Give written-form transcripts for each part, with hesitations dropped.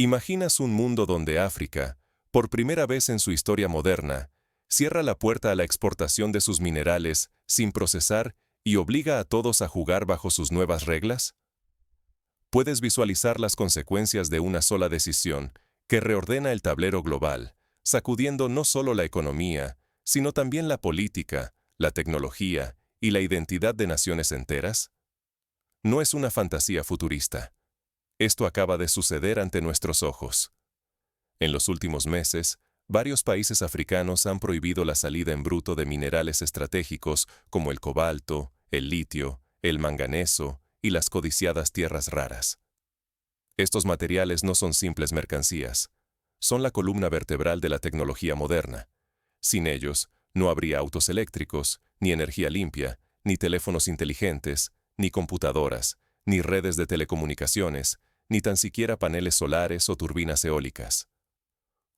¿Imaginas un mundo donde África, por primera vez en su historia moderna, cierra la puerta a la exportación de sus minerales sin procesar y obliga a todos a jugar bajo sus nuevas reglas? Puedes visualizar las consecuencias de una sola decisión que reordena el tablero global, sacudiendo no solo la economía, sino también la política, la tecnología y la identidad de naciones enteras. No es una fantasía futurista. Esto acaba de suceder ante nuestros ojos. En los últimos meses, varios países africanos han prohibido la salida en bruto de minerales estratégicos como el cobalto, el litio, el manganeso y las codiciadas tierras raras. Estos materiales no son simples mercancías, son la columna vertebral de la tecnología moderna. Sin ellos, no habría autos eléctricos, ni energía limpia, ni teléfonos inteligentes, ni computadoras, ni redes de telecomunicaciones, ni tan siquiera paneles solares o turbinas eólicas.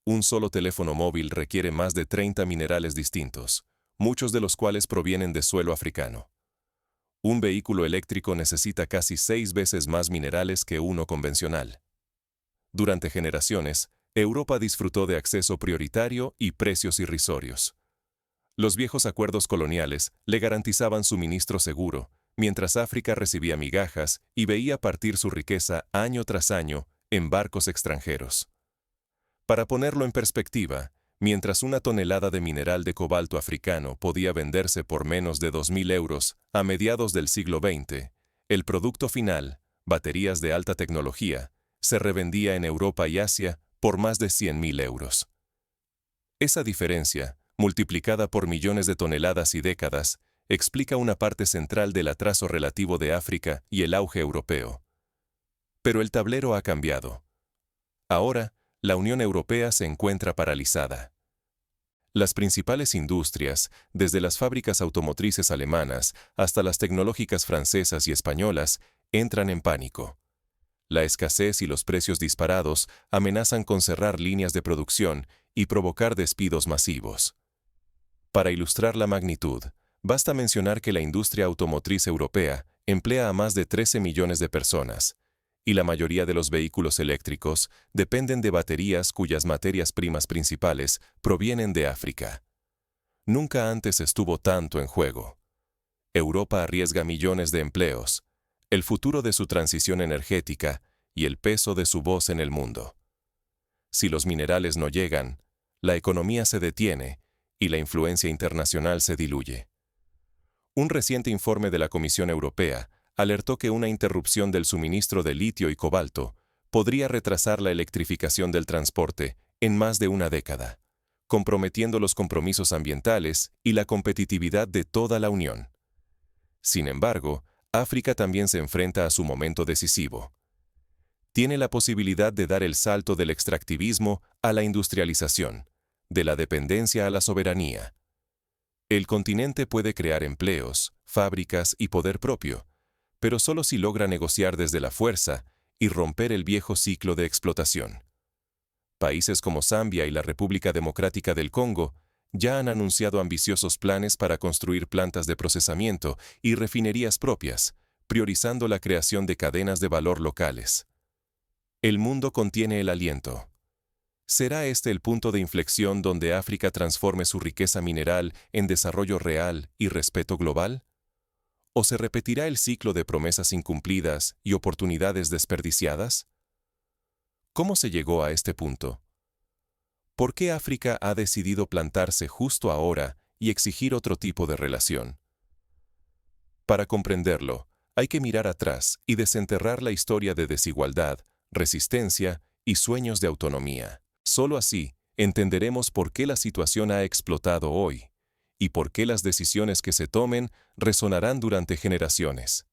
Un solo teléfono móvil requiere más de 30 minerales distintos, muchos de los cuales provienen de suelo africano. Un vehículo eléctrico necesita casi 6 veces más minerales que uno convencional. Durante generaciones, Europa disfrutó de acceso prioritario y precios irrisorios. Los viejos acuerdos coloniales le garantizaban suministro seguro, mientras África recibía migajas y veía partir su riqueza año tras año en barcos extranjeros. Para ponerlo en perspectiva, mientras una tonelada de mineral de cobalto africano podía venderse por menos de 2.000 euros a mediados del siglo XX, el producto final, baterías de alta tecnología, se revendía en Europa y Asia por más de 100.000 euros. Esa diferencia, multiplicada por millones de toneladas y décadas, explica una parte central del atraso relativo de África y el auge europeo. Pero el tablero ha cambiado. Ahora, la Unión Europea se encuentra paralizada. Las principales industrias, desde las fábricas automotrices alemanas hasta las tecnológicas francesas y españolas, entran en pánico. La escasez y los precios disparados amenazan con cerrar líneas de producción y provocar despidos masivos. Para ilustrar la magnitud, basta mencionar que la industria automotriz europea emplea a más de 13 millones de personas, y la mayoría de los vehículos eléctricos dependen de baterías cuyas materias primas principales provienen de África. Nunca antes estuvo tanto en juego. Europa arriesga millones de empleos, el futuro de su transición energética y el peso de su voz en el mundo. Si los minerales no llegan, la economía se detiene y la influencia internacional se diluye. Un reciente informe de la Comisión Europea alertó que una interrupción del suministro de litio y cobalto podría retrasar la electrificación del transporte en más de una década, comprometiendo los compromisos ambientales y la competitividad de toda la Unión. Sin embargo, África también se enfrenta a su momento decisivo. Tiene la posibilidad de dar el salto del extractivismo a la industrialización, de la dependencia a la soberanía. El continente puede crear empleos, fábricas y poder propio, pero solo si logra negociar desde la fuerza y romper el viejo ciclo de explotación. Países como Zambia y la República Democrática del Congo ya han anunciado ambiciosos planes para construir plantas de procesamiento y refinerías propias, priorizando la creación de cadenas de valor locales. El mundo contiene el aliento. ¿Será este el punto de inflexión donde África transforme su riqueza mineral en desarrollo real y respeto global? ¿O se repetirá el ciclo de promesas incumplidas y oportunidades desperdiciadas? ¿Cómo se llegó a este punto? ¿Por qué África ha decidido plantarse justo ahora y exigir otro tipo de relación? Para comprenderlo, hay que mirar atrás y desenterrar la historia de desigualdad, resistencia y sueños de autonomía. Solo así entenderemos por qué la situación ha explotado hoy y por qué las decisiones que se tomen resonarán durante generaciones.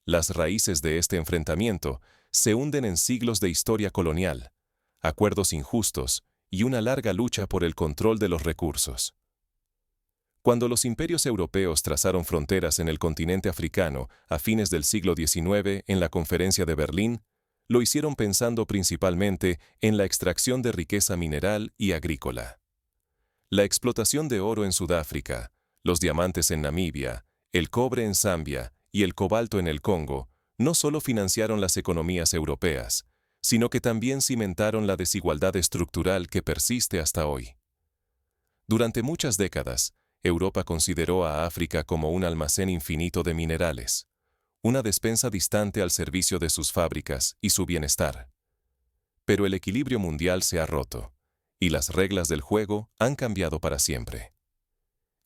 Las raíces de este enfrentamiento se hunden en siglos de historia colonial, acuerdos injustos y una larga lucha por el control de los recursos. Cuando los imperios europeos trazaron fronteras en el continente africano a fines del siglo XIX en la Conferencia de Berlín, lo hicieron pensando principalmente en la extracción de riqueza mineral y agrícola. La explotación de oro en Sudáfrica, los diamantes en Namibia, el cobre en Zambia y el cobalto en el Congo no solo financiaron las economías europeas, sino que también cimentaron la desigualdad estructural que persiste hasta hoy. Durante muchas décadas, Europa consideró a África como un almacén infinito de minerales, una despensa distante al servicio de sus fábricas y su bienestar. Pero el equilibrio mundial se ha roto, y las reglas del juego han cambiado para siempre.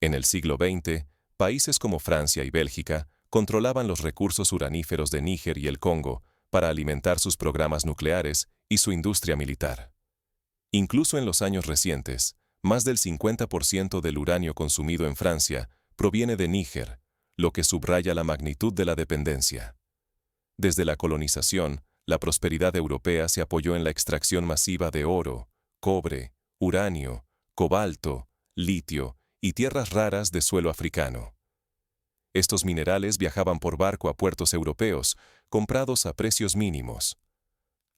En el siglo XX, países como Francia y Bélgica controlaban los recursos uraníferos de Níger y el Congo para alimentar sus programas nucleares y su industria militar. Incluso en los años recientes, más del 50% del uranio consumido en Francia proviene de Níger, lo que subraya la magnitud de la dependencia. Desde la colonización, la prosperidad europea se apoyó en la extracción masiva de oro, cobre, uranio, cobalto, litio y tierras raras de suelo africano. Estos minerales viajaban por barco a puertos europeos, comprados a precios mínimos.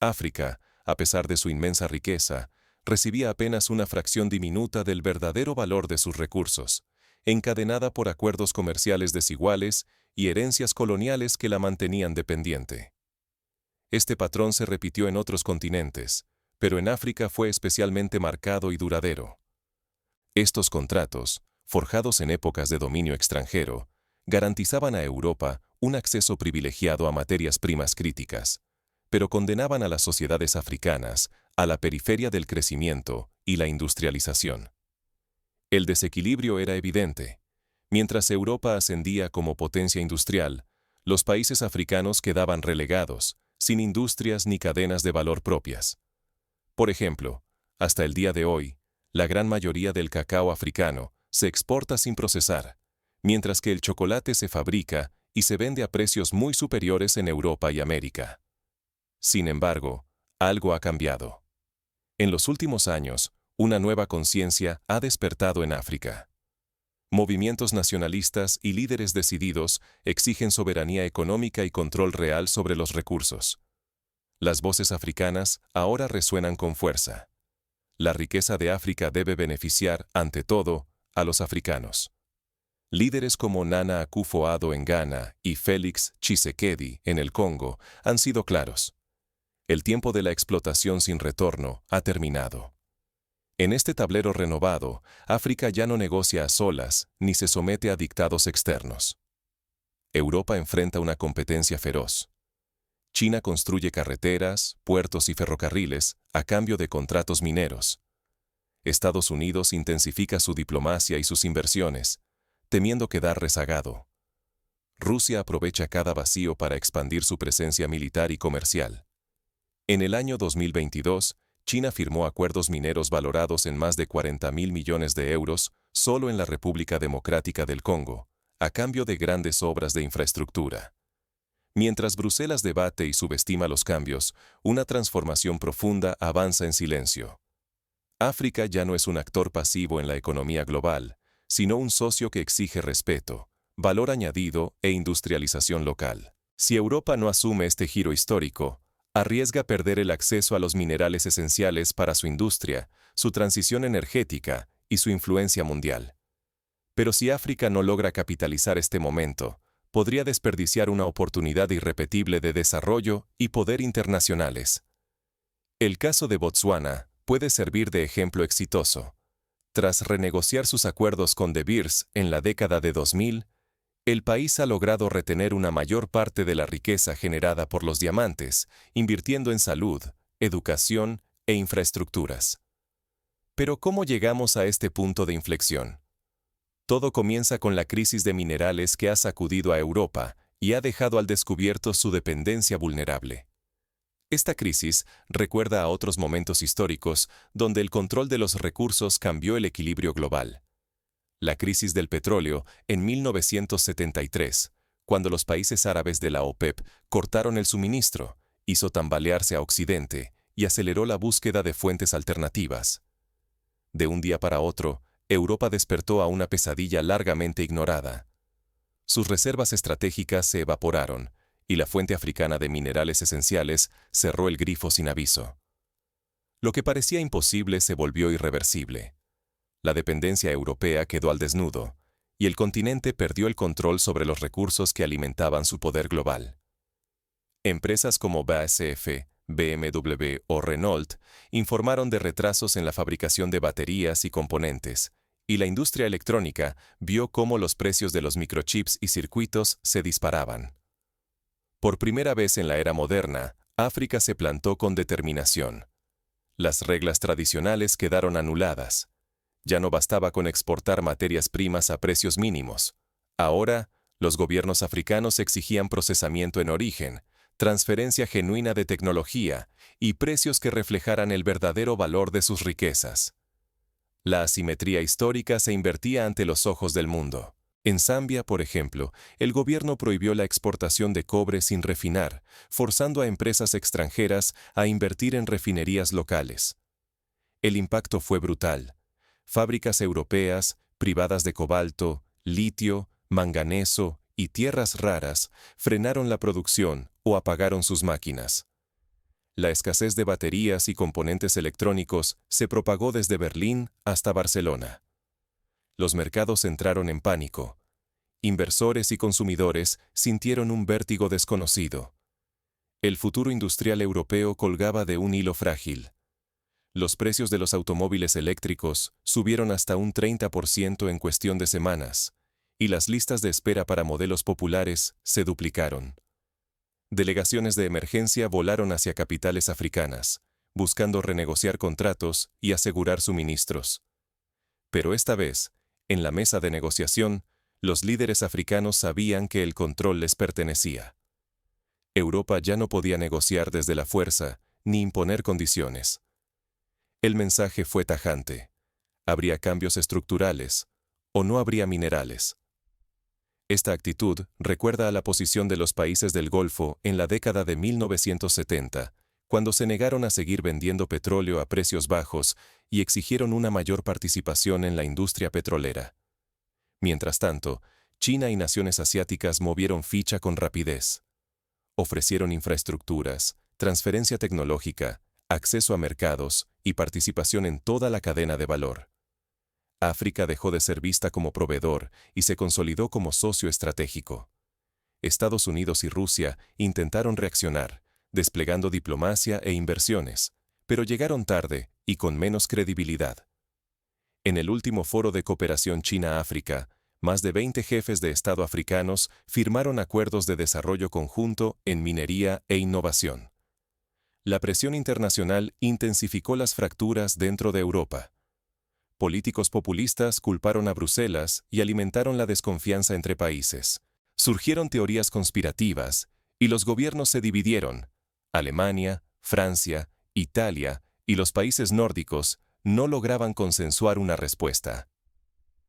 África, a pesar de su inmensa riqueza, recibía apenas una fracción diminuta del verdadero valor de sus recursos, encadenada por acuerdos comerciales desiguales y herencias coloniales que la mantenían dependiente. Este patrón se repitió en otros continentes, pero en África fue especialmente marcado y duradero. Estos contratos, forjados en épocas de dominio extranjero, garantizaban a Europa un acceso privilegiado a materias primas críticas, pero condenaban a las sociedades africanas a la periferia del crecimiento y la industrialización. El desequilibrio era evidente. Mientras Europa ascendía como potencia industrial, los países africanos quedaban relegados, sin industrias ni cadenas de valor propias. Por ejemplo, hasta el día de hoy, la gran mayoría del cacao africano se exporta sin procesar, mientras que el chocolate se fabrica y se vende a precios muy superiores en Europa y América. Sin embargo, algo ha cambiado. En los últimos años, una nueva conciencia ha despertado en África. Movimientos nacionalistas y líderes decididos exigen soberanía económica y control real sobre los recursos. Las voces africanas ahora resuenan con fuerza. La riqueza de África debe beneficiar, ante todo, a los africanos. Líderes como Nana Akufo-Addo en Ghana y Félix Tshisekedi en el Congo han sido claros. El tiempo de la explotación sin retorno ha terminado. En este tablero renovado, África ya no negocia a solas ni se somete a dictados externos. Europa enfrenta una competencia feroz. China construye carreteras, puertos y ferrocarriles a cambio de contratos mineros. Estados Unidos intensifica su diplomacia y sus inversiones, temiendo quedar rezagado. Rusia aprovecha cada vacío para expandir su presencia militar y comercial. En el año 2022, China firmó acuerdos mineros valorados en más de 40.000 millones de euros solo en la República Democrática del Congo, a cambio de grandes obras de infraestructura. Mientras Bruselas debate y subestima los cambios, una transformación profunda avanza en silencio. África ya no es un actor pasivo en la economía global, sino un socio que exige respeto, valor añadido e industrialización local. Si Europa no asume este giro histórico, arriesga perder el acceso a los minerales esenciales para su industria, su transición energética y su influencia mundial. Pero si África no logra capitalizar este momento, podría desperdiciar una oportunidad irrepetible de desarrollo y poder internacionales. El caso de Botsuana puede servir de ejemplo exitoso. Tras renegociar sus acuerdos con De Beers en la década de 2000, el país ha logrado retener una mayor parte de la riqueza generada por los diamantes, invirtiendo en salud, educación e infraestructuras. Pero ¿cómo llegamos a este punto de inflexión? Todo comienza con la crisis de minerales que ha sacudido a Europa y ha dejado al descubierto su dependencia vulnerable. Esta crisis recuerda a otros momentos históricos donde el control de los recursos cambió el equilibrio global. La crisis del petróleo en 1973, cuando los países árabes de la OPEP cortaron el suministro, hizo tambalearse a Occidente y aceleró la búsqueda de fuentes alternativas. De un día para otro, Europa despertó a una pesadilla largamente ignorada. Sus reservas estratégicas se evaporaron, y la fuente africana de minerales esenciales cerró el grifo sin aviso. Lo que parecía imposible se volvió irreversible. La dependencia europea quedó al desnudo, y el continente perdió el control sobre los recursos que alimentaban su poder global. Empresas como BASF, BMW o Renault, informaron de retrasos en la fabricación de baterías y componentes, y la industria electrónica vio cómo los precios de los microchips y circuitos se disparaban. Por primera vez en la era moderna, África se plantó con determinación. Las reglas tradicionales quedaron anuladas. Ya no bastaba con exportar materias primas a precios mínimos. Ahora, los gobiernos africanos exigían procesamiento en origen, transferencia genuina de tecnología y precios que reflejaran el verdadero valor de sus riquezas. La asimetría histórica se invertía ante los ojos del mundo. En Zambia, por ejemplo, el gobierno prohibió la exportación de cobre sin refinar, forzando a empresas extranjeras a invertir en refinerías locales. El impacto fue brutal. Fábricas europeas, privadas de cobalto, litio, manganeso y tierras raras, frenaron la producción o apagaron sus máquinas. La escasez de baterías y componentes electrónicos se propagó desde Berlín hasta Barcelona. Los mercados entraron en pánico. Inversores y consumidores sintieron un vértigo desconocido. El futuro industrial europeo colgaba de un hilo frágil. Los precios de los automóviles eléctricos subieron hasta un 30% en cuestión de semanas, y las listas de espera para modelos populares se duplicaron. Delegaciones de emergencia volaron hacia capitales africanas, buscando renegociar contratos y asegurar suministros. Pero esta vez, en la mesa de negociación, los líderes africanos sabían que el control les pertenecía. Europa ya no podía negociar desde la fuerza ni imponer condiciones. El mensaje fue tajante. Habría cambios estructurales o no habría minerales. Esta actitud recuerda a la posición de los países del Golfo en la década de 1970, cuando se negaron a seguir vendiendo petróleo a precios bajos y exigieron una mayor participación en la industria petrolera. Mientras tanto, China y naciones asiáticas movieron ficha con rapidez. Ofrecieron infraestructuras, transferencia tecnológica, acceso a mercados y participación en toda la cadena de valor. África dejó de ser vista como proveedor y se consolidó como socio estratégico. Estados Unidos y Rusia intentaron reaccionar, desplegando diplomacia e inversiones, pero llegaron tarde y con menos credibilidad. En el último foro de cooperación China-África, más de 20 jefes de Estado africanos firmaron acuerdos de desarrollo conjunto en minería e innovación. La presión internacional intensificó las fracturas dentro de Europa. Políticos populistas culparon a Bruselas y alimentaron la desconfianza entre países. Surgieron teorías conspirativas y los gobiernos se dividieron. Alemania, Francia, Italia y los países nórdicos no lograban consensuar una respuesta.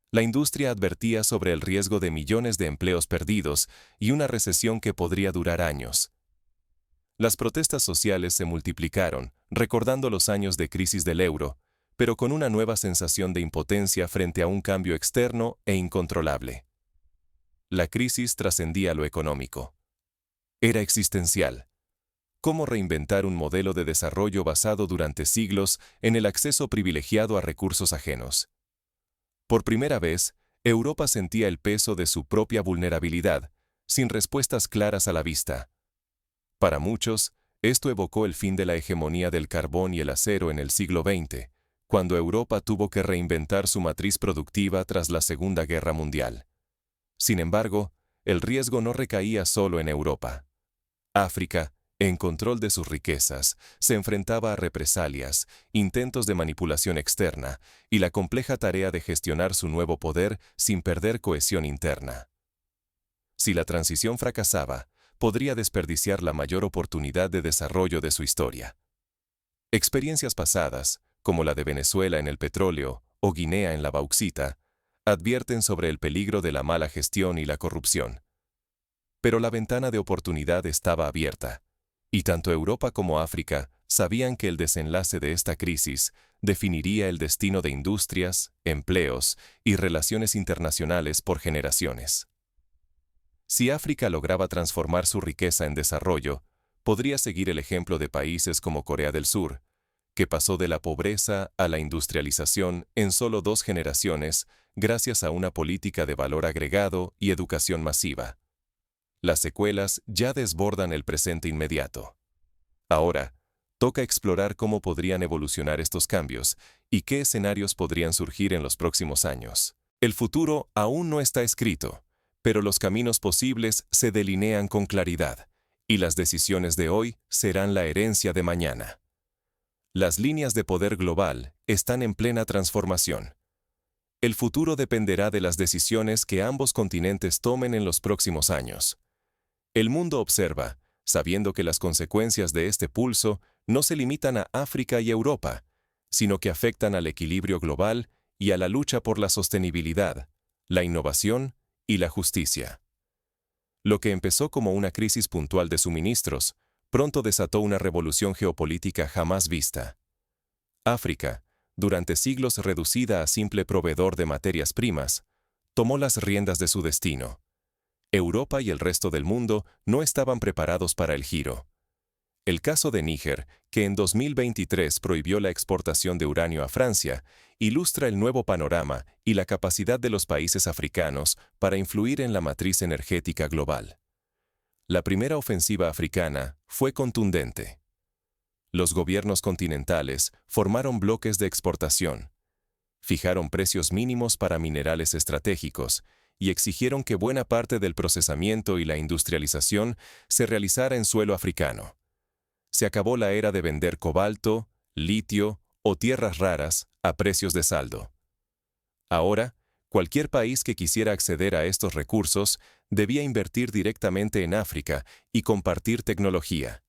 La industria advertía sobre el riesgo de millones de empleos perdidos y una recesión que podría durar años. Las protestas sociales se multiplicaron, recordando los años de crisis del euro, pero con una nueva sensación de impotencia frente a un cambio externo e incontrolable. La crisis trascendía lo económico. Era existencial. ¿Cómo reinventar un modelo de desarrollo basado durante siglos en el acceso privilegiado a recursos ajenos? Por primera vez, Europa sentía el peso de su propia vulnerabilidad, sin respuestas claras a la vista. Para muchos, esto evocó el fin de la hegemonía del carbón y el acero en el siglo XX, cuando Europa tuvo que reinventar su matriz productiva tras la Segunda Guerra Mundial. Sin embargo, el riesgo no recaía solo en Europa. África, en control de sus riquezas, se enfrentaba a represalias, intentos de manipulación externa y la compleja tarea de gestionar su nuevo poder sin perder cohesión interna. Si la transición fracasaba, podría desperdiciar la mayor oportunidad de desarrollo de su historia. Experiencias pasadas, como la de Venezuela en el petróleo o Guinea en la bauxita, advierten sobre el peligro de la mala gestión y la corrupción. Pero la ventana de oportunidad estaba abierta, y tanto Europa como África sabían que el desenlace de esta crisis definiría el destino de industrias, empleos y relaciones internacionales por generaciones. Si África lograba transformar su riqueza en desarrollo, podría seguir el ejemplo de países como Corea del Sur, que pasó de la pobreza a la industrialización en solo 2 generaciones gracias a una política de valor agregado y educación masiva. Las secuelas ya desbordan el presente inmediato. Ahora, Toca explorar cómo podrían evolucionar estos cambios y qué escenarios podrían surgir en los próximos años. El futuro aún no está escrito, pero los caminos posibles se delinean con claridad, y las decisiones de hoy serán la herencia de mañana. Las líneas de poder global están en plena transformación. El futuro dependerá de las decisiones que ambos continentes tomen en los próximos años. El mundo observa, sabiendo que las consecuencias de este pulso no se limitan a África y Europa, sino que afectan al equilibrio global y a la lucha por la sostenibilidad, la innovación y la justicia. Lo que empezó como una crisis puntual de suministros, pronto desató una revolución geopolítica jamás vista. África, durante siglos reducida a simple proveedor de materias primas, tomó las riendas de su destino. Europa y el resto del mundo no estaban preparados para el giro. El caso de Níger, que en 2023 prohibió la exportación de uranio a Francia, ilustra el nuevo panorama y la capacidad de los países africanos para influir en la matriz energética global. La primera ofensiva africana fue contundente. Los gobiernos continentales formaron bloques de exportación, fijaron precios mínimos para minerales estratégicos y exigieron que buena parte del procesamiento y la industrialización se realizara en suelo africano. Se acabó la era de vender cobalto, litio o tierras raras a precios de saldo. Ahora, cualquier país que quisiera acceder a estos recursos debía invertir directamente en África y compartir tecnología.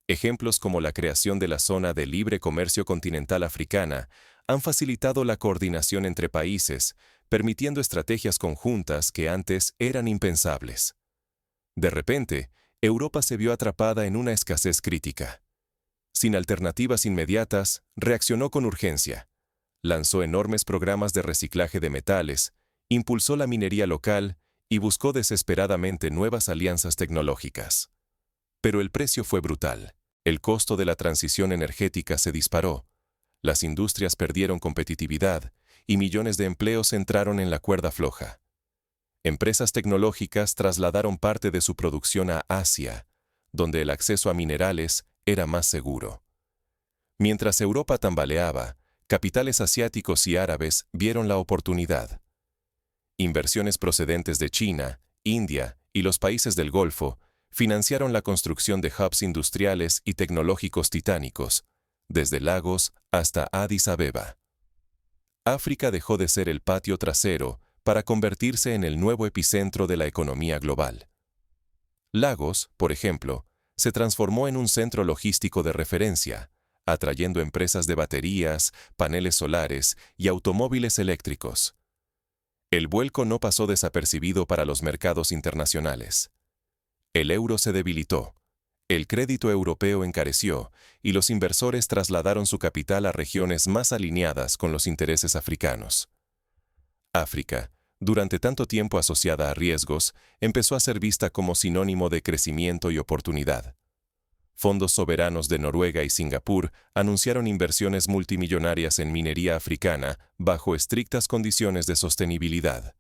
Ejemplos como la creación de la Zona de Libre Comercio Continental Africana han facilitado la coordinación entre países, permitiendo estrategias conjuntas que antes eran impensables. De repente, Europa se vio atrapada en una escasez crítica. Sin alternativas inmediatas, reaccionó con urgencia. Lanzó enormes programas de reciclaje de metales, impulsó la minería local y buscó desesperadamente nuevas alianzas tecnológicas. Pero el precio fue brutal. El costo de la transición energética se disparó. Las industrias perdieron competitividad y millones de empleos entraron en la cuerda floja. Empresas tecnológicas trasladaron parte de su producción a Asia, donde el acceso a minerales era más seguro. Mientras Europa tambaleaba, capitales asiáticos y árabes vieron la oportunidad. Inversiones procedentes de China, India y los países del Golfo financiaron la construcción de hubs industriales y tecnológicos titánicos, desde Lagos hasta Addis Abeba. África dejó de ser el patio trasero para convertirse en el nuevo epicentro de la economía global. Lagos, por ejemplo, se transformó en un centro logístico de referencia, atrayendo empresas de baterías, paneles solares y automóviles eléctricos. El vuelco no pasó desapercibido para los mercados internacionales. El euro se debilitó, el crédito europeo encareció y los inversores trasladaron su capital a regiones más alineadas con los intereses africanos. África, durante tanto tiempo asociada a riesgos, empezó a ser vista como sinónimo de crecimiento y oportunidad. Fondos soberanos de Noruega y Singapur anunciaron inversiones multimillonarias en minería africana bajo estrictas condiciones de sostenibilidad.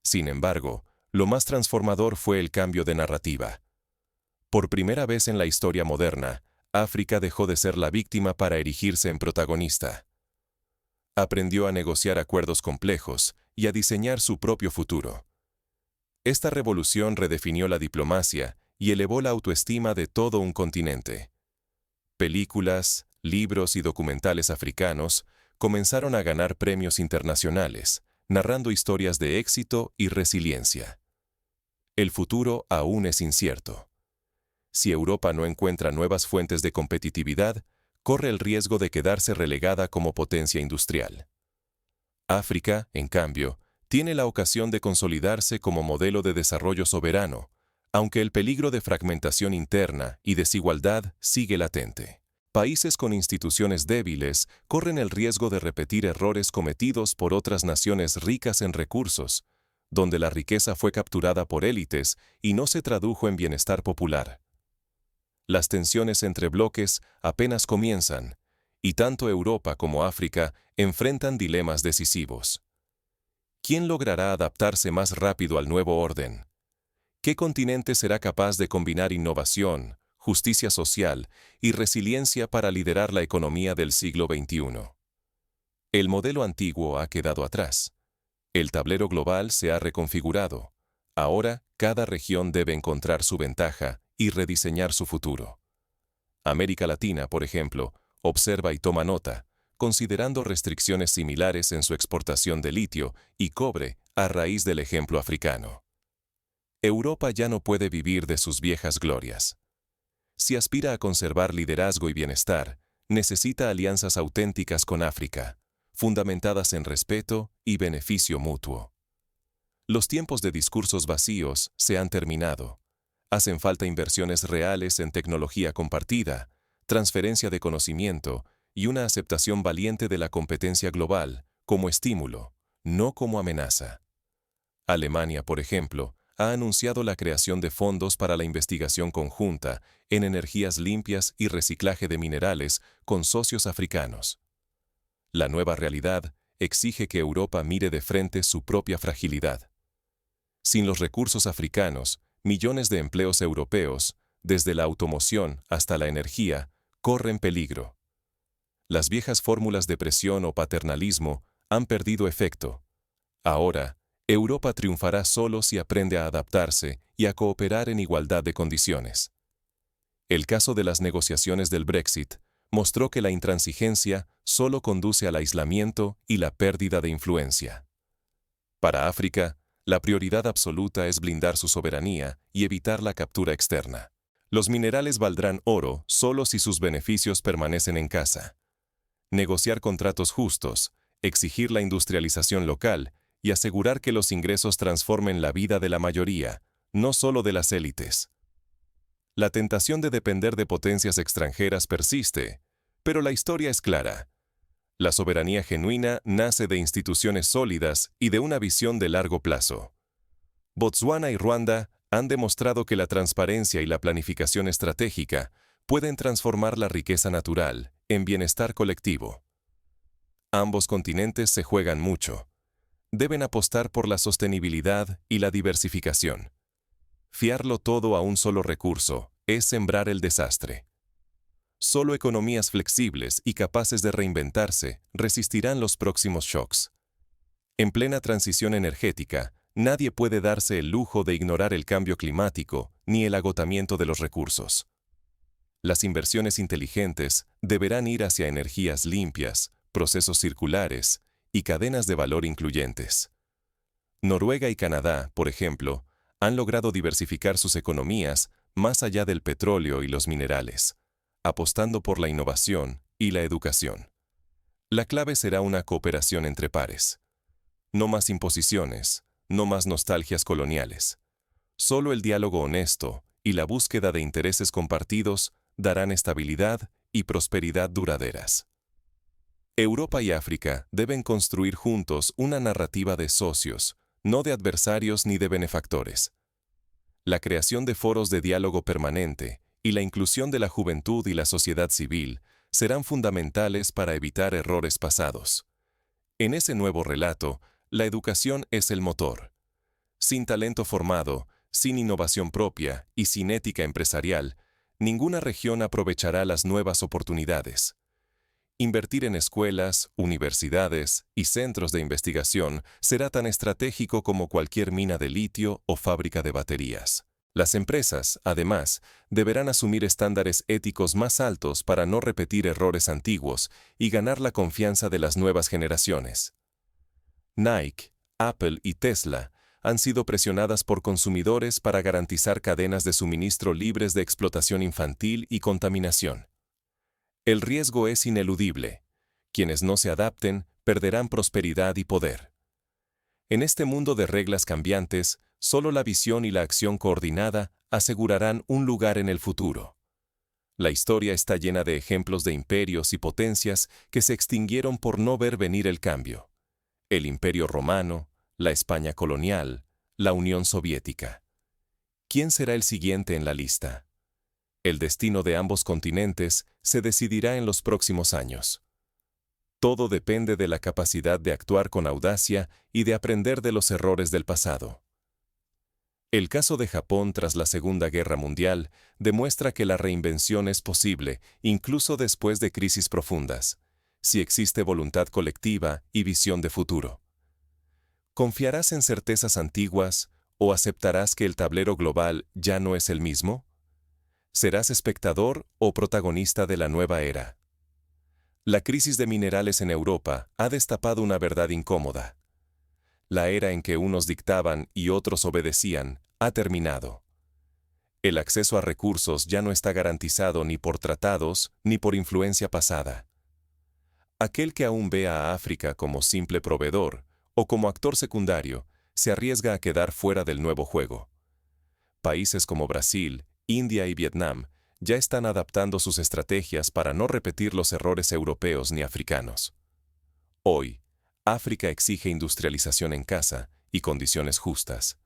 Sin embargo, lo más transformador fue el cambio de narrativa. Por primera vez en la historia moderna, África dejó de ser la víctima para erigirse en protagonista. Aprendió a negociar acuerdos complejos y a diseñar su propio futuro. Esta revolución redefinió la diplomacia y elevó la autoestima de todo un continente. Películas, libros y documentales africanos comenzaron a ganar premios internacionales, narrando historias de éxito y resiliencia. El futuro aún es incierto. Si Europa no encuentra nuevas fuentes de competitividad, corre el riesgo de quedarse relegada como potencia industrial. África, en cambio, tiene la ocasión de consolidarse como modelo de desarrollo soberano, aunque el peligro de fragmentación interna y desigualdad sigue latente. Países con instituciones débiles corren el riesgo de repetir errores cometidos por otras naciones ricas en recursos, donde la riqueza fue capturada por élites y no se tradujo en bienestar popular. Las tensiones entre bloques apenas comienzan, y tanto Europa como África enfrentan dilemas decisivos. ¿Quién logrará adaptarse más rápido al nuevo orden? ¿Qué continente será capaz de combinar innovación, justicia social y resiliencia para liderar la economía del siglo XXI. El modelo antiguo ha quedado atrás. El tablero global se ha reconfigurado. Ahora, cada región debe encontrar su ventaja y rediseñar su futuro. América Latina, por ejemplo, observa y toma nota, considerando restricciones similares en su exportación de litio y cobre a raíz del ejemplo africano. Europa ya no puede vivir de sus viejas glorias. Si aspira a conservar liderazgo y bienestar, necesita alianzas auténticas con África, fundamentadas en respeto y beneficio mutuo. Los tiempos de discursos vacíos se han terminado. Hacen falta inversiones reales en tecnología compartida, transferencia de conocimiento y una aceptación valiente de la competencia global como estímulo, no como amenaza. Alemania, por ejemplo, ha anunciado la creación de fondos para la investigación conjunta en energías limpias y reciclaje de minerales con socios africanos. La nueva realidad exige que Europa mire de frente su propia fragilidad. Sin los recursos africanos, millones de empleos europeos, desde la automoción hasta la energía, corren peligro. Las viejas fórmulas de presión o paternalismo han perdido efecto. Ahora, Europa triunfará solo si aprende a adaptarse y a cooperar en igualdad de condiciones. El caso de las negociaciones del Brexit mostró que la intransigencia solo conduce al aislamiento y la pérdida de influencia. Para África, la prioridad absoluta es blindar su soberanía y evitar la captura externa. Los minerales valdrán oro solo si sus beneficios permanecen en casa. Negociar contratos justos, exigir la industrialización local y asegurar que los ingresos transformen la vida de la mayoría, no solo de las élites. La tentación de depender de potencias extranjeras persiste, pero la historia es clara. La soberanía genuina nace de instituciones sólidas y de una visión de largo plazo. Botsuana y Ruanda han demostrado que la transparencia y la planificación estratégica pueden transformar la riqueza natural en bienestar colectivo. Ambos continentes se juegan mucho. Deben apostar por la sostenibilidad y la diversificación. Fiarlo todo a un solo recurso es sembrar el desastre. Solo economías flexibles y capaces de reinventarse resistirán los próximos shocks. En plena transición energética, nadie puede darse el lujo de ignorar el cambio climático ni el agotamiento de los recursos. Las inversiones inteligentes deberán ir hacia energías limpias, procesos circulares y cadenas de valor incluyentes. Noruega y Canadá, por ejemplo, han logrado diversificar sus economías más allá del petróleo y los minerales, apostando por la innovación y la educación. La clave será una cooperación entre pares. No más imposiciones, no más nostalgias coloniales. Solo el diálogo honesto y la búsqueda de intereses compartidos darán estabilidad y prosperidad duraderas. Europa y África deben construir juntos una narrativa de socios, no de adversarios ni de benefactores. La creación de foros de diálogo permanente y la inclusión de la juventud y la sociedad civil serán fundamentales para evitar errores pasados. En ese nuevo relato, la educación es el motor. Sin talento formado, sin innovación propia y sin ética empresarial, ninguna región aprovechará las nuevas oportunidades. Invertir en escuelas, universidades y centros de investigación será tan estratégico como cualquier mina de litio o fábrica de baterías. Las empresas, además, deberán asumir estándares éticos más altos para no repetir errores antiguos y ganar la confianza de las nuevas generaciones. Nike, Apple y Tesla han sido presionadas por consumidores para garantizar cadenas de suministro libres de explotación infantil y contaminación. El riesgo es ineludible. Quienes no se adapten perderán prosperidad y poder. En este mundo de reglas cambiantes, solo la visión y la acción coordinada asegurarán un lugar en el futuro. La historia está llena de ejemplos de imperios y potencias que se extinguieron por no ver venir el cambio. El Imperio Romano, la España colonial, la Unión Soviética. ¿Quién será el siguiente en la lista? El destino de ambos continentes se decidirá en los próximos años. Todo depende de la capacidad de actuar con audacia y de aprender de los errores del pasado. El caso de Japón tras la Segunda Guerra Mundial demuestra que la reinvención es posible incluso después de crisis profundas, si existe voluntad colectiva y visión de futuro. ¿Confiarás en certezas antiguas o aceptarás que el tablero global ya no es el mismo? ¿Serás espectador o protagonista de la nueva era? La crisis de minerales en Europa ha destapado una verdad incómoda. La era en que unos dictaban y otros obedecían ha terminado. El acceso a recursos ya no está garantizado ni por tratados ni por influencia pasada. Aquel que aún ve a África como simple proveedor o como actor secundario se arriesga a quedar fuera del nuevo juego. Países como Brasil, India y Vietnam ya están adaptando sus estrategias para no repetir los errores europeos ni africanos. Hoy, África exige industrialización en casa y condiciones justas.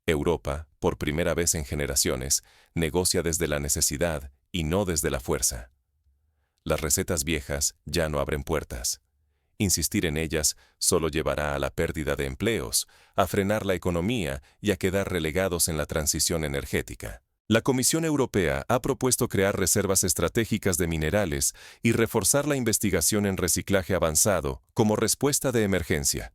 Europa, por primera vez en generaciones, negocia desde la necesidad y no desde la fuerza. Las recetas viejas ya no abren puertas. Insistir en ellas solo llevará a la pérdida de empleos, a frenar la economía y a quedar relegados en la transición energética. La Comisión Europea ha propuesto crear reservas estratégicas de minerales y reforzar la investigación en reciclaje avanzado como respuesta de emergencia.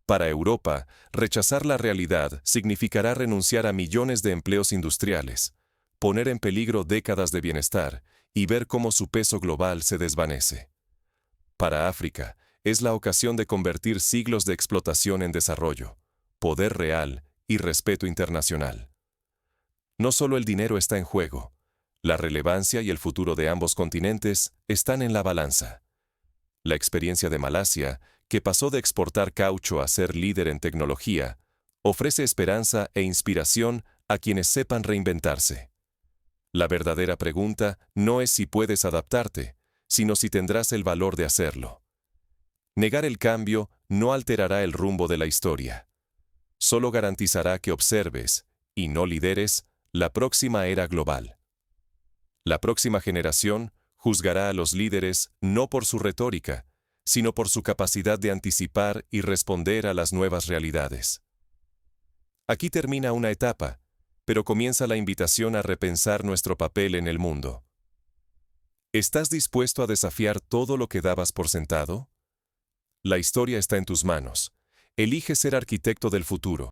Para Europa, rechazar la realidad significará renunciar a millones de empleos industriales, poner en peligro décadas de bienestar y ver cómo su peso global se desvanece. Para África, es la ocasión de convertir siglos de explotación en desarrollo, poder real y respeto internacional. No solo el dinero está en juego, la relevancia y el futuro de ambos continentes están en la balanza. La experiencia de Malasia, que pasó de exportar caucho a ser líder en tecnología, ofrece esperanza e inspiración a quienes sepan reinventarse. La verdadera pregunta no es si puedes adaptarte, sino si tendrás el valor de hacerlo. Negar el cambio no alterará el rumbo de la historia. Solo garantizará que observes, y no lideres, la próxima era global. La próxima generación juzgará a los líderes no por su retórica, sino por su capacidad de anticipar y responder a las nuevas realidades. Aquí termina una etapa, pero comienza la invitación a repensar nuestro papel en el mundo. ¿Estás dispuesto a desafiar todo lo que dabas por sentado? La historia está en tus manos. Elige ser arquitecto del futuro.